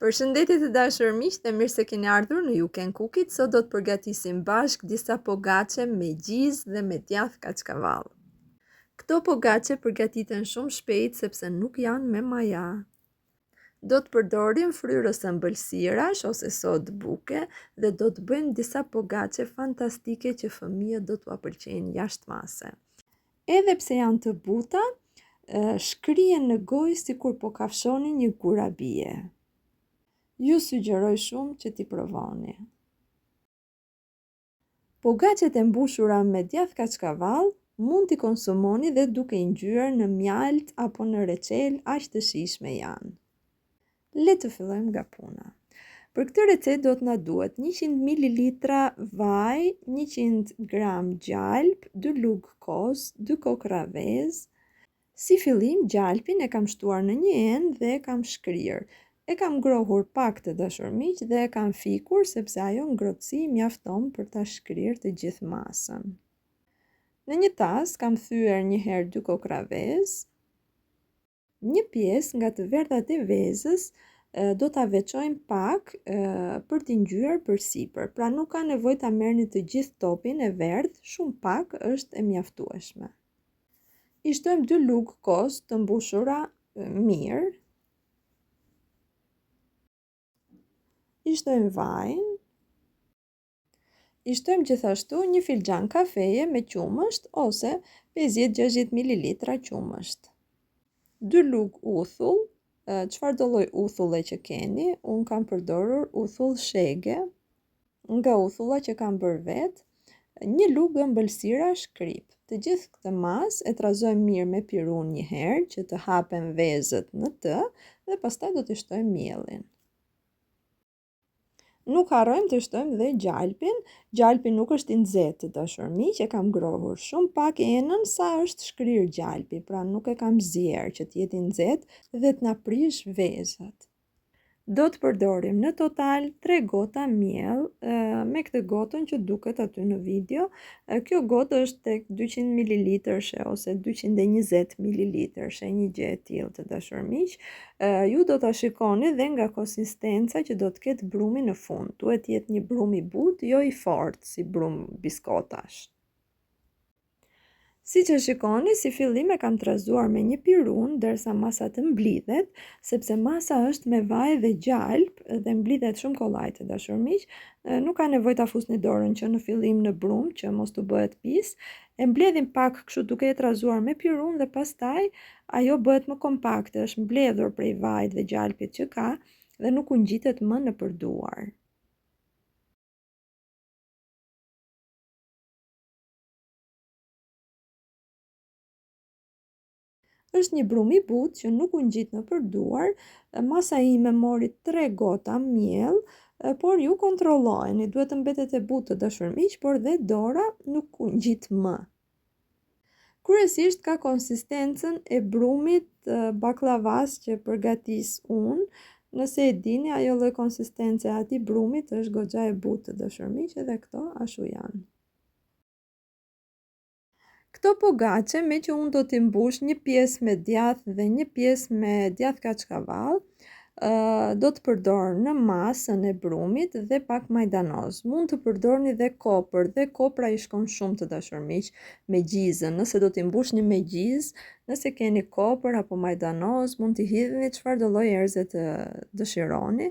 Përshëndetje të dashur miq dhe mirë se keni ardhur në You Can Cook It. Sot do të përgatisim bashk disa pogaçe me gjizë dhe me djathë kaçkavall. Këto pogaçe përgatiten shumë shpejt sepse nuk janë me maja. Do të përdorim fryrës ëmbëlsirash ose sodë buke dhe do të bëjmë disa pogaçe fantastike që fëmijët do t'ua pëlqejnë jashtëmase. Edhe pse janë të buta, shkrihen në gojë sikur po kafshoni një kurabie. Ju sugjeroj shumë që t'i provoni. Pogaçet e mbushura me djathë kaçkavall mund t'i konsumoni dhe duke i ngjyrë në mjalt apo në reçelë aq të shijshme janë. Le të fillojmë nga puna. Për këtë recetë do të na duhet 100 ml vaj, 100 g gjalp, 2 lugë kos, 2 kokë ravezë. Si fillim, gjalpin e kam shtuar në një enë dhe e kam shkrirë. E kam ngrohur pak të dashur miq dhe e kam fikur sepse ajo ngrohtësi mjafton për ta shkrirë të gjithë masën. Në një tas kam thyer një herë 2 kokë ravezë. Një pjesë nga të verdhat e vezës do ta veçojmë pak për t'i ngjyrë përsipër. Pra nuk ka nevojë ta merrni të gjithë topin e verdh, shumë pak është e mjaftueshme. I shtojmë 2 lugë kos të mbushura mirë. I shtojmë vajin. I shtojmë gjithashtu një filxhan kafeje me qumësht ose 50-60 ml qumësht. 2 lugë uthull, çfarëdo lloj uthulle që keni, unë kam përdorur uthull shege, nga uthulla që kam bërë vetë, 1 lugë ëmbëlsirash krip. Të gjithë këtë masë e trazojmë mirë me pirun një herë që të hapen vezët në të dhe pastaj do t'i shtojmë mielin. Nuk harrojmë të shtojmë dhe gjalpin. Gjalpi nuk është i nxehtë të dashur miq, e kam ngrohur shumë pak enën sa është shkrirë gjalpi, pra nuk e kam zier që të jetë i nxehtë dhe të na prish vezat. Do të përdorim në total 3 gota miell, me këtë gotën që duket aty në video. Kjo gotë është tek 200 ml ose 220 ml, një gjë e tillë të dashur miq. Ju do ta shikoni dhe nga konsistenca që do të ketë brumi në fund. Duhet të jetë një brum i butë, jo i fortë si brum biskotash. Si që shikoni, si fillim e kam trazuar me një pirun derisa masa të mblidhet, sepse masa është me vaj dhe gjalp dhe mblidhet shumë kollaj të dashur miq. Nuk ka nevojë ta fusni dorën që në fillim në brum që mos të bëhet pis. E mbledhim pak kështu duke e trazuar me pirun dhe pastaj ajo bëhet më kompakte, është mbledhur prej vajit dhe gjalpit që ka dhe nuk u ngjitet më nëpër duar. Është një brum i butë që nuk u ngjit nëpër duar. Masa ime mori 3 gota miell, por ju kontrollojeni, duhet të mbetet e butë të dashur miq, por dhe dora nuk u ngjit më. Kryesisht ka konsistencën e brumit baklavas që përgatis unë. Nëse e dini, ajo lloj konsistence e atij brumit është goxha e butë të dashur miq, edhe këto ashtu janë. Këto pogaçe, me që unë do t'i mbush një pjesë me djathë dhe një pjesë me djathë kaçkavall, do të përdor në masën e brumit dhe pak majdanoz. Mund të përdorni dhe kopër, dhe kopra i shkon shumë të dashur miq me gjizën. Nëse do t'i mbushni me gjizë, nëse keni kopër apo majdanoz, mund t'i hidhni çfarëdo lloj erëze të dëshironi.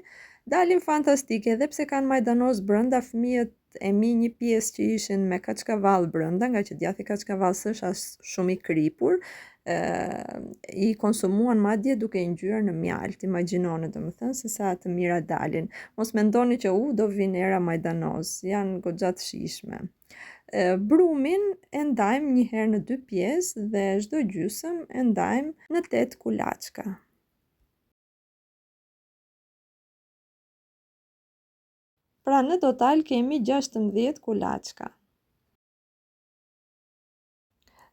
Dalin fantastike, edhe pse kanë majdanoz brenda, fëmijët e mi një pjesë që ishin me kaçkavall brenda, nga që djathi kaçkavall s'është as shumë i kripur, i konsumuan madje duke i ngjyrë në mjalt. Imagjinoni domethënë se sa të mira dalin. Mos mendoni që do vinë era majdanoz, janë goxha të shijshme. Brumin e ndajmë një herë në 2 pjesë dhe çdo gjysmë e ndajmë në 8 kulaçka. Pra në total kemi 16 kulaçka.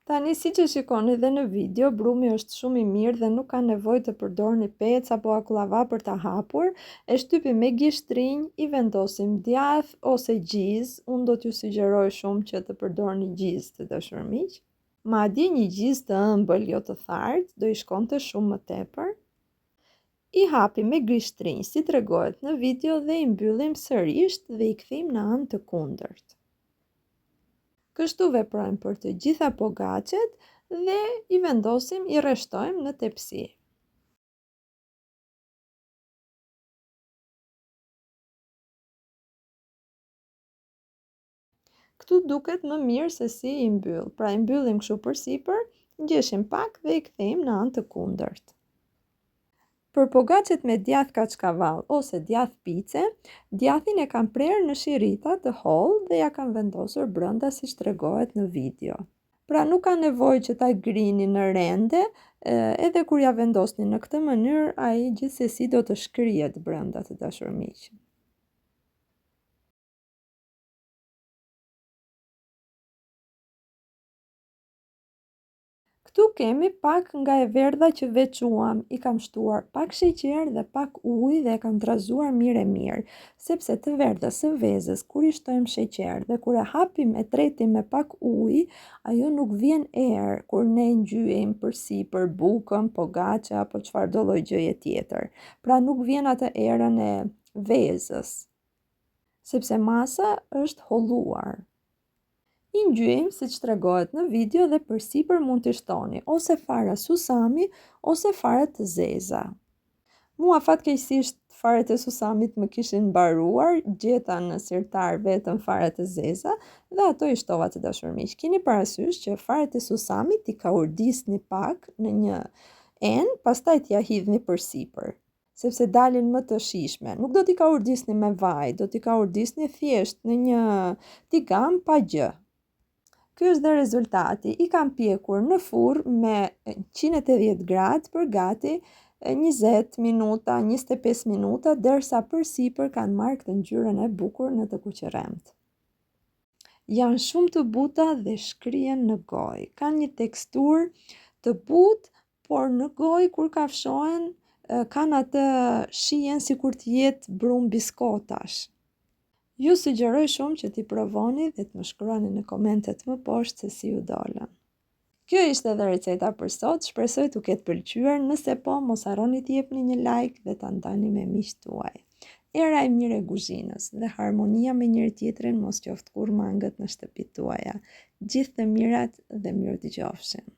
Tani si që shikoni dhe në video, brumi është shumë i mirë dhe nuk ka nevojë të përdorni pec apo akllava për ta hapur. E shtypim me gishtrinj, i vendosim djath ose gjizë. Unë do t'ju sugjeroj shumë që të përdorni gjizë të dashur miq. Madje një gjizë të ëmbël, jo të thartë, do i shkonte shumë më tepër. I hapim me grishtrinj si tregohet në video dhe i mbyllim sërish dhe i kthim në anë të kundërt. Kështu veprojmë për të gjitha pogaçet dhe i vendosim, i rreshtojmë në tepsi. Këtu duket më mirë se si i mbyll, pra i mbyllim kështu përsipër, ngjeshim pak dhe i kthejmë në anë të kundërt. Për pogaçet me djath kaçkavall ose djath pice, djathin e kam prerë në shirita të hollë dhe ja kam vendosur brenda siç tregohet në video. Pra nuk ka nevojë që ta grini në rende, edhe kur ja vendosni në këtë mënyrë, ai gjithsesi do të shkrihet brenda, të dashur miq. Këtu kemi pak nga e verdha që veçuam, i kam shtuar pak sheqer dhe pak ujë dhe e kam trazuar mirë, sepse të verdhës së vezës, kur i shtojmë sheqer dhe kur e hapim e tretim me pak ujë, ajo nuk vjen erë kur ne ngjyejm përsipër bukën, pogaçe apo çfarëdo lloj gjëje tjetër. Pra nuk vjen atë erën e vezës, sepse masa është holluar. I ngjyejmë siç tregohet në video dhe përsipër mund t'i shtoni ose fara susami ose fare të zeza. Mua fatkeqësisht faret e susamit më kishin mbaruar, gjeta në sirtar vetëm faret e zeza dhe ato i shtova, të dashur miq. Keni parasysh që faret e susamit i kaurdisni pak në një enë, pastaj t'ia hidhni përsipër, sepse dalin më të shijshme. Nuk do t'i kaurdisni me vaj, do t'i kaurdisni thjesht në një tigam pa gjë. Ky është dhe rezultati, i kam pjekur në furrë me 180 gradë për gati 20 minuta, 25 minuta, derisa përsipër kanë marrë këtë ngjyrën e bukur në të kuqeremt. Janë shumë të buta dhe shkrihen në gojë. Kanë një teksturë të butë, por në gojë kur kafshohen kanë atë shijen sikur të jetë brumë biskotash. Ju sugjeroj shumë që t'i provoni dhe të më shkruani në komentet më poshtë se si ju dolën. Kjo ishte edhe receta për sot, shpresoj t'u ketë pëlqyer, nëse po mos harroni t'i jepni një like dhe ta ndani me miqtë tuaj. Era e mirë e kuzhinës dhe harmonia me njëri tjetrin mos qoftë kurrë mangët në shtëpitë tuaja. Gjithë të mirat dhe mirë dëgjofshim.